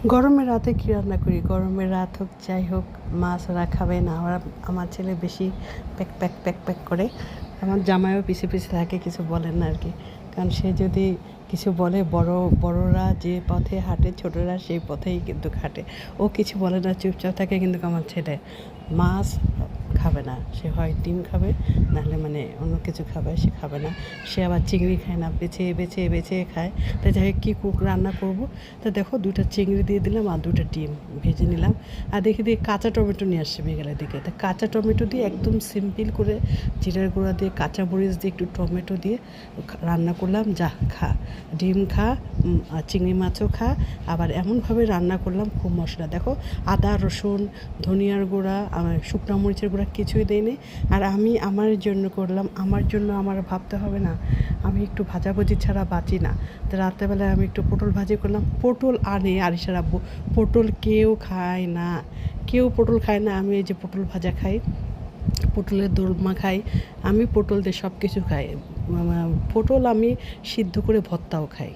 গরমের রাতে কী রান্না করি? গরমের রাত হোক যাই হোক মাছ ওরা খাবে না। আমার ছেলে বেশি প্যাক প্যাক প্যাক প্যাক করে। আমার জামাইও পিছে পিছে থাকে, কিছু বলেন না আর কি। কারণ সে যদি কিছু বলে বড়রা যে পথে হাঁটে ছোটরা সেই পথেই কিন্তু হাঁটে। ও কিছু বলে না, চুপচাপ থাকে। কিন্তু আমার ছেলে মাছ খাবে না, সে হয় ডিম খাবে, নাহলে মানে অন্য কিছু খাবে, সে খাবে না। সে আবার চিংড়ি খায় না, বেছে বেছে বেছে খায়। তাই যাই হোক কী রান্না করব, তো দেখো 2টা চিংড়ি দিয়ে দিলাম আর 2টা ডিম ভেজে নিলাম। আর দেখি কাঁচা টমেটো নিয়ে আসছে বিকেলের দিকে, তা কাঁচা টমেটো দিয়ে একদম সিম্পল করে জিরার গুঁড়া দিয়ে কাঁচা মরিচ দিয়ে একটু টমেটো দিয়ে রান্না করলাম। যা খা, ডিম খা, আর চিংড়ি মাছও খা। আবার এমনভাবে রান্না করলাম, খুব মশলা দেখো, আদা রসুন ধনিয়ার গুঁড়া শুকনো মরিচের গুঁড়া কিছুই দিইনি। আর আমি আমার জন্য করলাম, আমার জন্য আমার ভাবতে হবে না, আমি একটু ভাজাভুজি ছাড়া বাঁচি না। তো রাত্রেবেলায় আমি একটু পটল ভাজি করলাম। পটল আনে আরিশার আব্বু, পটল কেউ খায় না, কেউ পটল খায় না। আমি এই যে পটল ভাজা খাই, পটলের দোলমা খাই, আমি পটল দিয়ে সব কিছু খাই। পটল আমি সিদ্ধ করে ভর্তাও খাই।